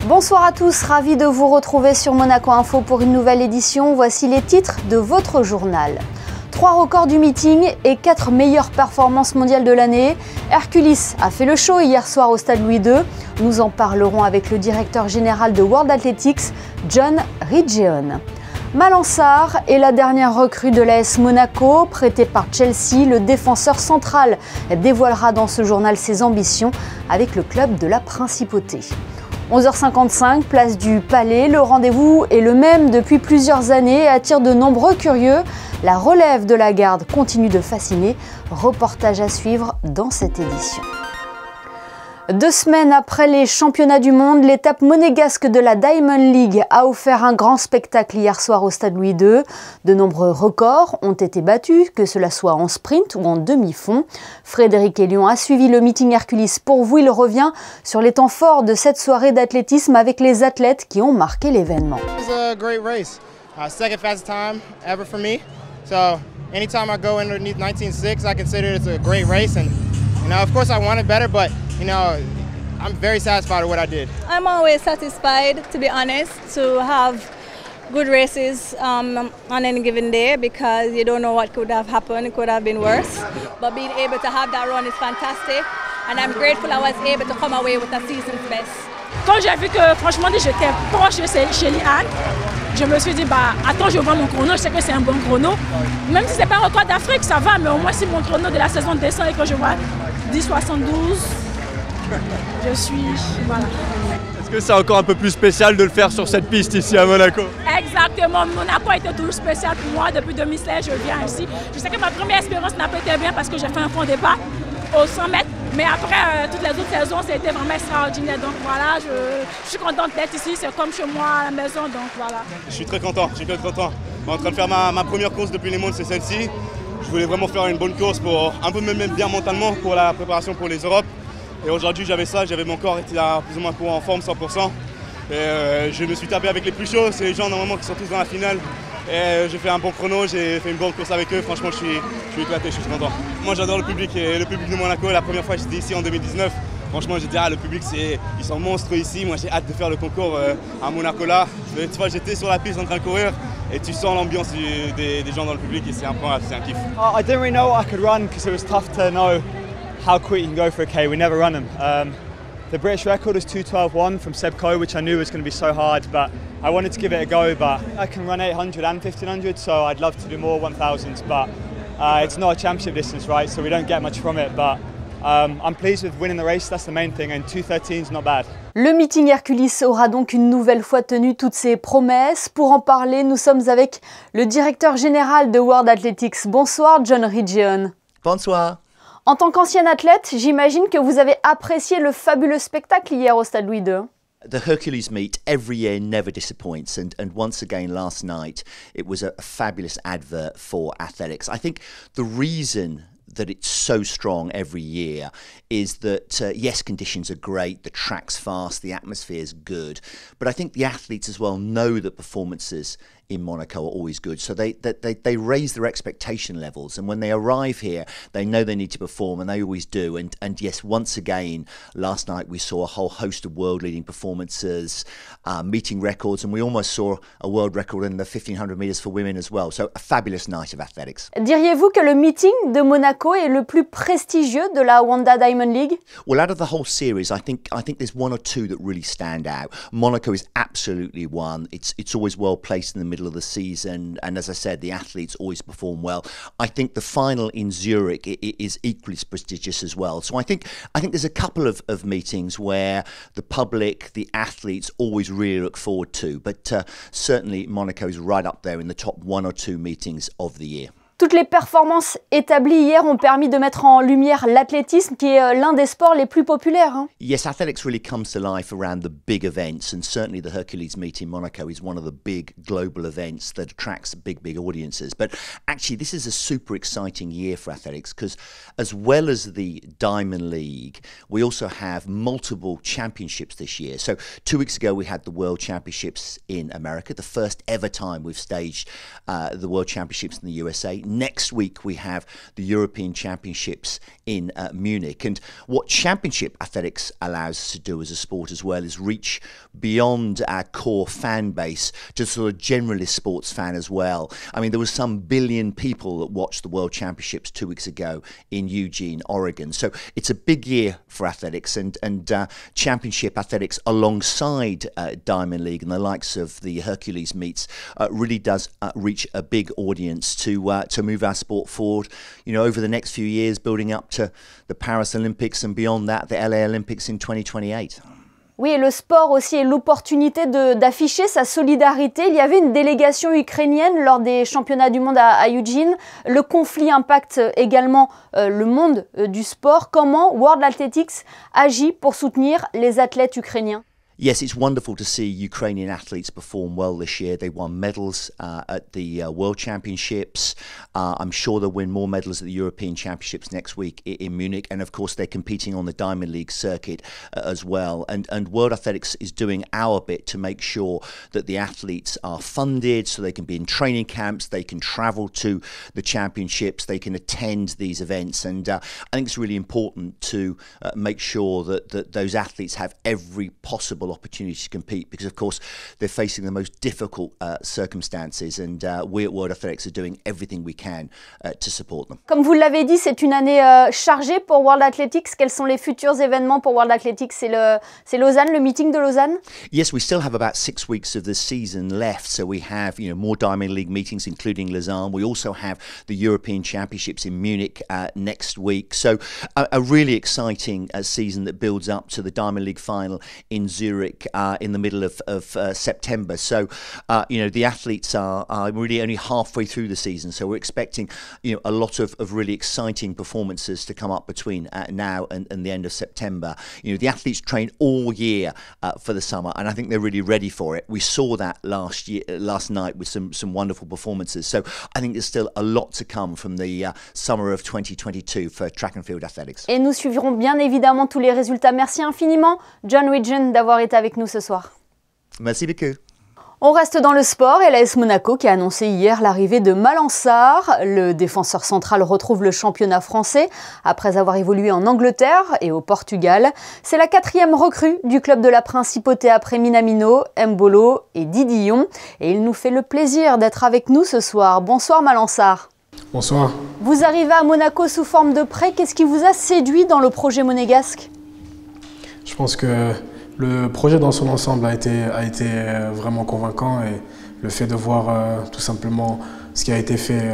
Bonsoir à tous, ravi de vous retrouver sur Monaco Info pour une nouvelle édition. Voici les titres de votre journal. 3 records du meeting et 4 meilleures performances mondiales de l'année. Hercules a fait le show hier soir au Stade Louis II. Nous en parlerons avec le directeur général de World Athletics, John Ridgeon. Malang Sarr est la dernière recrue de l'AS Monaco, prêté par Chelsea. Le défenseur central dévoilera dans ce journal ses ambitions avec le club de la Principauté. 11h55, place du Palais. Le rendez-vous est le même depuis plusieurs années et attire de nombreux curieux. La relève de la garde continue de fasciner. Reportage à suivre dans cette édition. 2 semaines après les championnats du monde, l'étape monégasque de la Diamond League a offert un grand spectacle hier soir au Stade Louis II. De nombreux records ont été battus, que cela soit en sprint ou en demi-fond. Frédéric Elion a suivi le meeting Hercules. Pour vous, il revient sur les temps forts de cette soirée d'athlétisme avec les athlètes qui ont marqué l'événement. It was a great race. Second fastest time ever for me. So anytime I go underneath 19.6, I consider it's a great race. And of course I wanted better, but I'm very satisfied with what I did. I'm always satisfied, to be honest, to have good races on any given day because you don't know what could have happened. It could have been worse. But being able to have that run is fantastic. And I'm grateful I was able to come away with a season's best. Quand j'ai vu que franchement j'étais proche de Shelly Ann, je me suis dit attends, je vois mon chrono, je sais que c'est un bon chrono. Même si c'est pas un record d'Afrique, ça va, mais au moins si mon chrono de la saison descend et que je vois 10,72, je suis voilà. Est-ce que c'est encore un peu plus spécial de le faire sur cette piste ici à Monaco? Exactement, Monaco a été toujours spécial pour moi. Depuis 2016, je viens ici. Je sais que ma première expérience n'a pas été bien parce que j'ai fait un fond départ aux 100 mètres. Mais après, toutes les autres saisons, c'était vraiment extraordinaire. Donc voilà, je suis contente d'être ici. C'est comme chez moi à la maison, donc voilà. Je suis très content, je suis très content. Je suis en train de faire ma première course depuis les mondes, c'est celle-ci. Je voulais vraiment faire une bonne course pour un peu me mettre bien mentalement pour la préparation pour les Europes. Et aujourd'hui, j'avais ça, j'avais mon corps était là plus ou moins en forme, 100%. Et je me suis tapé avec les plus chauds, c'est les gens normalement qui sont tous dans la finale. Et j'ai fait un bon chrono, j'ai fait une bonne course avec eux, franchement je suis éclaté, je suis content. Moi j'adore le public et le public de Monaco, la première fois que j'étais ici en 2019, franchement j'ai dit le public ils sont monstres ici, moi j'ai hâte de faire le concours à Monaco là. Tu vois, j'étais sur la piste en train de courir et tu sens l'ambiance des gens dans le public et c'est un kiff. I didn't really know what I could run because it was tough to know how quick you can go for a K, we never run them. The British record is 2:12.1 from Seb Coe, which I knew was going to be so hard, but I wanted to give it a go, but I can run 800 and 1500, so I'd love to do more 1000s, but it's not a championship distance, right, so we don't get much from it, but I'm pleased with winning the race, that's the main thing, and 2:13 is not bad. Le meeting Hercules aura donc une nouvelle fois tenu toutes ses promesses. Pour en parler, nous sommes avec le directeur général de World Athletics. Bonsoir, John Ridgeon. Bonsoir. En tant qu'ancien athlète, j'imagine que vous avez apprécié le fabuleux spectacle hier au Stade Louis II. The Hercules meet every year never disappoints, and once again last night it was a fabulous advert for athletics. I think the reason that it's so strong every year is that, yes, conditions are great, the track's fast, the atmosphere's good, but I think the athletes as well know that performances in Monaco are always good. So they raise their expectation levels, and when they arrive here, they know they need to perform, and they always do. And yes, once again, last night we saw a whole host of world-leading performances, meeting records, and we almost saw a world record in the 1500 meters for women as well. So a fabulous night of athletics. Diriez-vous que le meeting de Monaco est le plus prestigieux de la Wanda Diamond League? Well, out of the whole series, I think there's one or two that really stand out. Monaco is absolutely one. It's always well placed in the middle of the season, and as I said, the athletes always perform well. I think the final in Zurich is equally prestigious as well. So I think there's a couple of meetings where the public, the athletes always really look forward to, but certainly Monaco is right up there in the top 1 or 2 meetings of the year. Toutes les performances établies hier ont permis de mettre en lumière l'athlétisme qui est l'un des sports les plus populaires. Yes, athletics really comes to life around the big events, and certainly the Hercules meet in Monaco is one of the big global events that attracts big audiences. But actually this is a super exciting year for athletics because as well as the Diamond League, we also have multiple championships this year. So 2 weeks ago we had the World Championships in America, the first ever time we've staged the World Championships in the USA. Next week we have the European Championships in Munich. And what championship athletics allows us to do as a sport as well is reach beyond our core fan base to sort of generalist sports fan as well. I mean, there was some billion people that watched the World Championships 2 weeks ago in Eugene, Oregon. So it's a big year for athletics, and championship athletics alongside Diamond League and the likes of the Hercules meets really does reach a big audience to move our sport forward, you know, over the next few years, building up to the Paris Olympics and beyond that, the LA Olympics in 2028. Oui, et le sport aussi est l'opportunité d'afficher sa solidarité. Il y avait une délégation ukrainienne lors des championnats du monde à Eugene. Le conflit impacte également le monde du sport. Comment World Athletics agit pour soutenir les athlètes ukrainiens? Yes, it's wonderful to see Ukrainian athletes perform well this year. They won medals at the World Championships. I'm sure they'll win more medals at the European Championships next week in Munich. And of course, they're competing on the Diamond League circuit as well. And World Athletics is doing our bit to make sure that the athletes are funded so they can be in training camps, they can travel to the championships, they can attend these events. And I think it's really important to make sure that those athletes have every possible opportunity to compete, because of course they're facing the most difficult circumstances, and we at World Athletics are doing everything we can to support them. Comme vous l'avez dit, c'est une année chargée pour World Athletics. Quels sont les futurs événements pour World Athletics? C'est Lausanne, le meeting de Lausanne? Yes, we still have about 6 weeks of the season left, so we have, you know, more Diamond League meetings, including Lausanne. We also have the European Championships in Munich next week, so a really exciting season that builds up to the Diamond League final in Zurich in the middle of September. So, you know, the athletes are really only halfway through the season. So we're expecting, you know, a lot of really exciting performances to come up between now and the end of September. You know, the athletes train all year for the summer, and I think they're really ready for it. We saw that last night with some wonderful performances. So I think there's still a lot to come from the summer of 2022 for track and field athletics. Et nous suivrons bien évidemment tous les résultats. Merci infiniment, John Wiggin, d'avoir été avec nous ce soir. Merci beaucoup. On reste dans le sport et l'AS Monaco qui a annoncé hier l'arrivée de Malang Sarr. Le défenseur central retrouve le championnat français après avoir évolué en Angleterre et au Portugal. C'est la 4e recrue du club de la Principauté après Minamino, Mbolo et Didillon. Et il nous fait le plaisir d'être avec nous ce soir. Bonsoir Malang Sarr. Bonsoir. Vous arrivez à Monaco sous forme de prêt. Qu'est-ce qui vous a séduit dans le projet monégasque? Je pense que le projet dans son ensemble a été vraiment convaincant, et le fait de voir tout simplement ce qui a été fait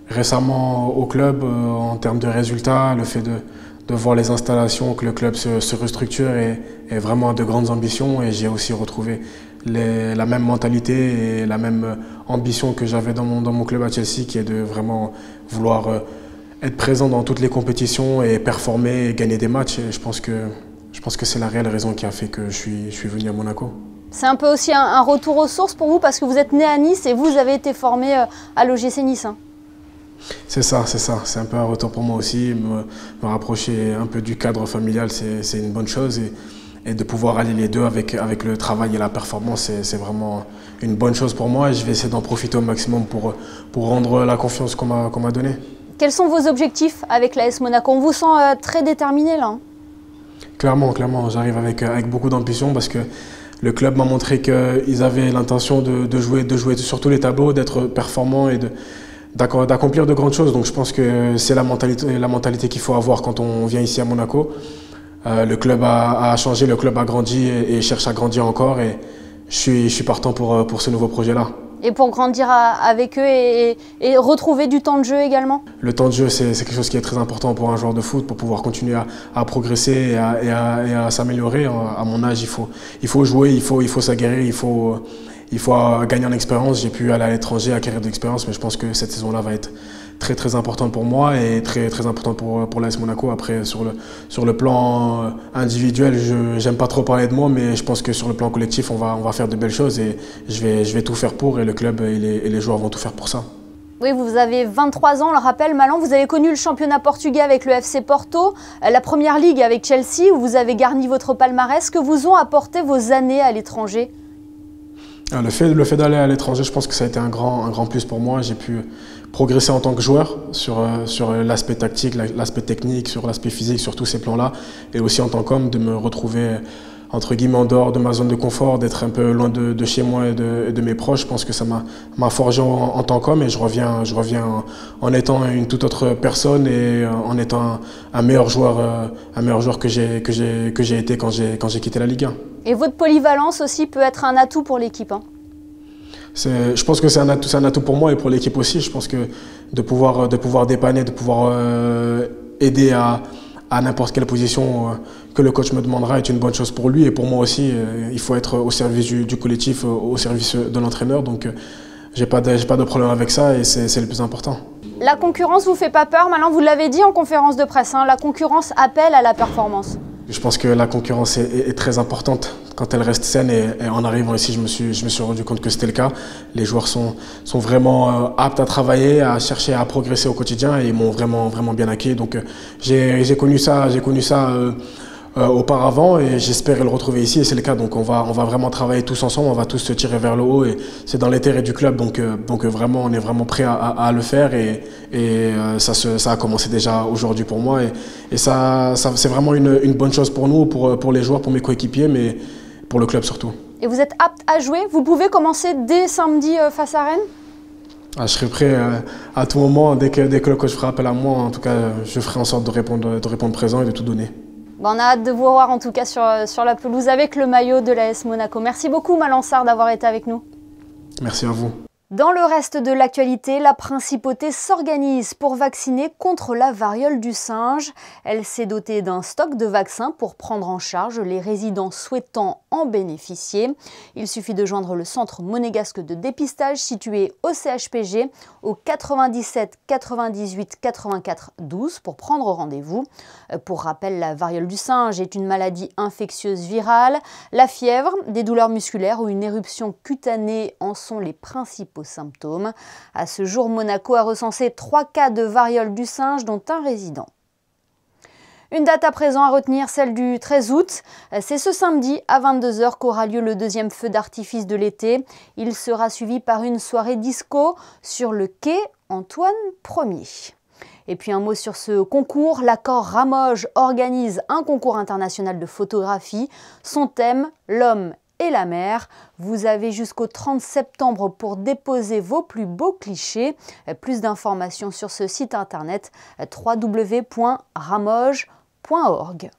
récemment au club en termes de résultats, le fait de voir les installations, que le club se restructure et vraiment de grandes ambitions, et j'ai aussi retrouvé la même mentalité et la même ambition que j'avais dans mon club à Chelsea, qui est de vraiment vouloir être présent dans toutes les compétitions et performer et gagner des matchs. Et je pense que c'est la réelle raison qui a fait que je suis venu à Monaco. C'est un peu aussi un retour aux sources pour vous, parce que vous êtes né à Nice et vous avez été formé à l'OGC Nice. Hein. C'est ça. C'est un peu un retour pour moi aussi. Me rapprocher un peu du cadre familial, c'est une bonne chose. Et de pouvoir allier les deux avec le travail et la performance, c'est vraiment une bonne chose pour moi. Et je vais essayer d'en profiter au maximum pour rendre la confiance qu'on m'a donnée. Quels sont vos objectifs avec l'AS Monaco? On vous sent très déterminé là. Hein. Clairement, j'arrive avec beaucoup d'ambition, parce que le club m'a montré qu'ils avaient l'intention de jouer sur tous les tableaux, d'être performants et d'accomplir de grandes choses. Donc je pense que c'est la mentalité qu'il faut avoir quand on vient ici à Monaco. Le club a changé, le club a grandi et cherche à grandir encore, et je suis partant pour ce nouveau projet-là. Et pour grandir avec eux et retrouver du temps de jeu également? Le temps de jeu, c'est quelque chose qui est très important pour un joueur de foot, pour pouvoir continuer à progresser et à s'améliorer. À mon âge, il faut jouer, il faut s'aguerrir, il faut gagner en expérience. J'ai pu aller à l'étranger, acquérir de l'expérience, mais je pense que cette saison-là va être très très importante pour moi et très très importante pour l'AS Monaco. Après, sur le plan individuel, j'aime pas trop parler de moi, mais je pense que sur le plan collectif, on va faire de belles choses, et je vais tout faire pour, et le club et les joueurs vont tout faire pour ça. Oui, vous avez 23 ans, on le rappelle, Malang. Vous avez connu le championnat portugais avec le FC Porto, la Première Ligue avec Chelsea, où vous avez garni votre palmarès. Que vous ont apporté vos années à l'étranger? Le fait d'aller à l'étranger, je pense que ça a été un grand plus pour moi. J'ai pu progresser en tant que joueur sur l'aspect tactique, l'aspect technique, sur l'aspect physique, sur tous ces plans-là. Et aussi en tant qu'homme, de me retrouver entre guillemets en dehors de ma zone de confort, d'être un peu loin de chez moi et de mes proches. Je pense que ça m'a forgé en tant qu'homme et je reviens en étant une toute autre personne et en étant un meilleur joueur que j'ai été quand j'ai quitté la Ligue 1. Et votre polyvalence aussi peut être un atout pour l'équipe, hein. Je pense que c'est un atout pour moi et pour l'équipe aussi. Je pense que de pouvoir dépanner, de pouvoir aider à n'importe quelle position que le coach me demandera est une bonne chose pour lui et pour moi aussi. Il faut être au service du collectif, au service de l'entraîneur. Donc j'ai pas de problème avec ça et c'est le plus important. La concurrence vous fait pas peur? Maintenant, vous l'avez dit en conférence de presse, hein, la concurrence appelle à la performance. Je pense que la concurrence est très importante quand elle reste saine et en arrivant ici, je me suis rendu compte que c'était le cas. Les joueurs sont vraiment aptes à travailler, à chercher à progresser au quotidien et ils m'ont vraiment bien accueilli. Donc j'ai connu ça auparavant et j'espérais le retrouver ici et c'est le cas. Donc on va vraiment travailler tous ensemble, on va tous se tirer vers le haut et c'est dans l'intérêt du club. Donc vraiment, on est vraiment prêt à le faire et ça a commencé déjà aujourd'hui pour moi et ça c'est vraiment une bonne chose pour nous, pour les joueurs, pour mes coéquipiers, mais pour le club surtout. Et vous êtes apte à jouer? Vous pouvez commencer dès samedi face à Rennes? Je serai prêt à tout moment, dès que le coach fera appel à moi. En tout cas, je ferai en sorte de répondre présent et de tout donner. On a hâte de vous revoir en tout cas sur la pelouse avec le maillot de l'AS Monaco. Merci beaucoup Malang Sarr d'avoir été avec nous. Merci à vous. Dans le reste de l'actualité, la Principauté s'organise pour vacciner contre la variole du singe. Elle s'est dotée d'un stock de vaccins pour prendre en charge les résidents souhaitant en bénéficier. Il suffit de joindre le centre monégasque de dépistage situé au CHPG au 97 98 84 12 pour prendre rendez-vous. Pour rappel, la variole du singe est une maladie infectieuse virale. La fièvre, des douleurs musculaires ou une éruption cutanée en sont les principaux symptômes. À ce jour, Monaco a recensé 3 cas de variole du singe, dont un résident. Une date à présent à retenir, celle du 13 août. C'est ce samedi à 22 h qu'aura lieu le deuxième feu d'artifice de l'été. Il sera suivi par une soirée disco sur le quai Antoine Ier. Et puis un mot sur ce concours. L'Accor Ramoge organise un concours international de photographie. Son thème, l'homme et la mer. Vous avez jusqu'au 30 septembre pour déposer vos plus beaux clichés. Plus d'informations sur ce site internet www.ramoge.org.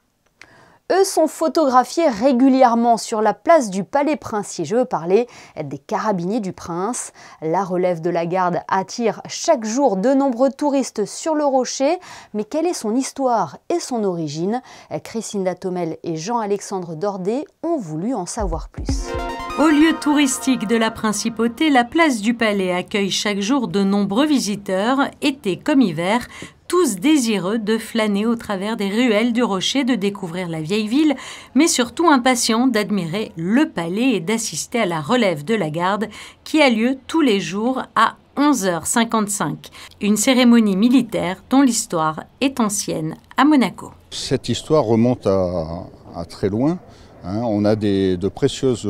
Eux sont photographiés régulièrement sur la place du Palais Princier. Je veux parler des Carabiniers du Prince. La relève de la garde attire chaque jour de nombreux touristes sur le rocher. Mais quelle est son histoire et son origine? Christine Datomel et Jean-Alexandre Dordet ont voulu en savoir plus. Au lieu touristique de la Principauté, la place du Palais accueille chaque jour de nombreux visiteurs, été comme hiver, tous désireux de flâner au travers des ruelles du Rocher, de découvrir la vieille ville, mais surtout impatients d'admirer le palais et d'assister à la relève de la garde qui a lieu tous les jours à 11h55. Une cérémonie militaire dont l'histoire est ancienne à Monaco. Cette histoire remonte à très loin. On a de précieuses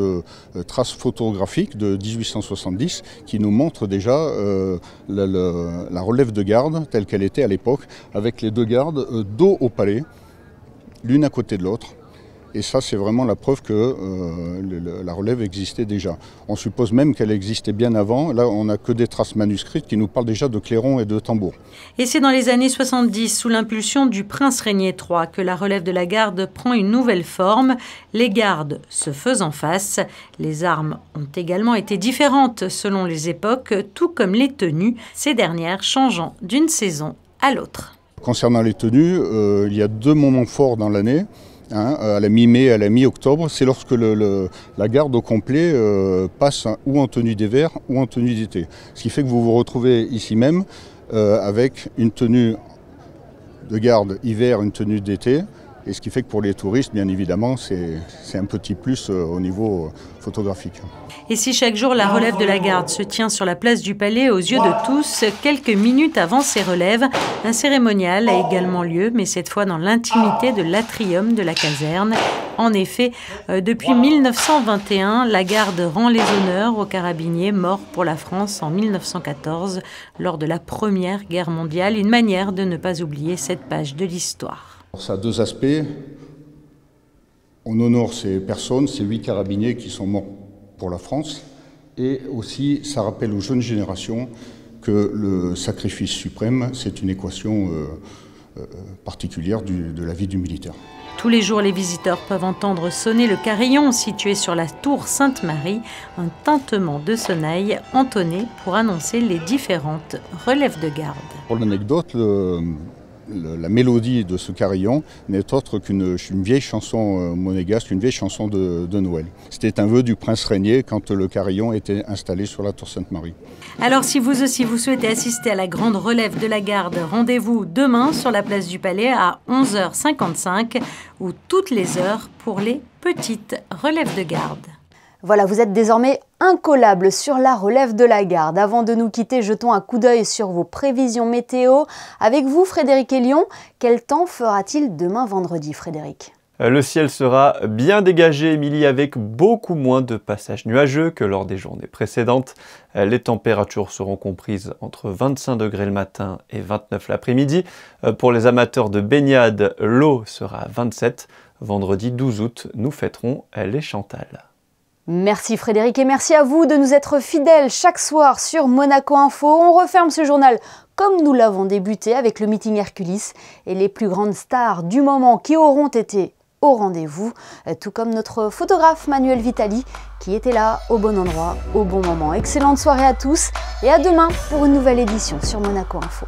traces photographiques de 1870 qui nous montrent déjà la relève de garde telle qu'elle était à l'époque, avec les deux gardes dos au palais, l'une à côté de l'autre. Et ça, c'est vraiment la preuve que la relève existait déjà. On suppose même qu'elle existait bien avant. Là, on n'a que des traces manuscrites qui nous parlent déjà de clairons et de tambours. Et c'est dans les années 70, sous l'impulsion du prince Régnier III, que la relève de la garde prend une nouvelle forme. Les gardes se faisant face. Les armes ont également été différentes selon les époques, tout comme les tenues, ces dernières changeant d'une saison à l'autre. Concernant les tenues, il y a 2 moments forts dans l'année. À la mi-mai, à la mi-octobre, c'est lorsque la garde au complet passe ou en tenue d'hiver ou en tenue d'été. Ce qui fait que vous vous retrouvez ici même avec une tenue de garde hiver, une tenue d'été. Et ce qui fait que pour les touristes, bien évidemment, c'est un petit plus au niveau photographique. Et si chaque jour la relève de la garde se tient sur la place du Palais aux yeux de tous, quelques minutes avant ces relèves, un cérémonial a également lieu, mais cette fois dans l'intimité de l'atrium de la caserne. En effet, depuis 1921, la garde rend les honneurs aux carabiniers morts pour la France en 1914, lors de la Première Guerre mondiale, une manière de ne pas oublier cette page de l'histoire. Ça a deux aspects. On honore ces personnes, ces 8 carabiniers qui sont morts pour la France, et aussi ça rappelle aux jeunes générations que le sacrifice suprême, c'est une équation particulière de la vie du militaire. Tous les jours, les visiteurs peuvent entendre sonner le carillon situé sur la tour Sainte-Marie, un tintement de sonnaille entonné pour annoncer les différentes relèves de garde. Pour l'anecdote, la mélodie de ce carillon n'est autre qu'une vieille chanson monégasque, une vieille chanson de Noël. C'était un vœu du prince régnier quand le carillon était installé sur la tour Sainte-Marie. Alors si vous aussi vous souhaitez assister à la grande relève de la garde, rendez-vous demain sur la place du Palais à 11h55 ou toutes les heures pour les petites relèves de garde. Voilà, vous êtes désormais incollable sur la relève de la garde. Avant de nous quitter, jetons un coup d'œil sur vos prévisions météo. Avec vous, Frédéric Elion, quel temps fera-t-il demain vendredi, Frédéric ? Le ciel sera bien dégagé, Émilie, avec beaucoup moins de passages nuageux que lors des journées précédentes. Les températures seront comprises entre 25 degrés le matin et 29 l'après-midi. Pour les amateurs de baignade, l'eau sera à 27. Vendredi 12 août, nous fêterons les Chantal. Merci Frédéric et merci à vous de nous être fidèles chaque soir sur Monaco Info. On referme ce journal comme nous l'avons débuté avec le meeting Herculis et les plus grandes stars du moment qui auront été au rendez-vous, tout comme notre photographe Manuel Vitali qui était là au bon endroit, au bon moment. Excellente soirée à tous et à demain pour une nouvelle édition sur Monaco Info.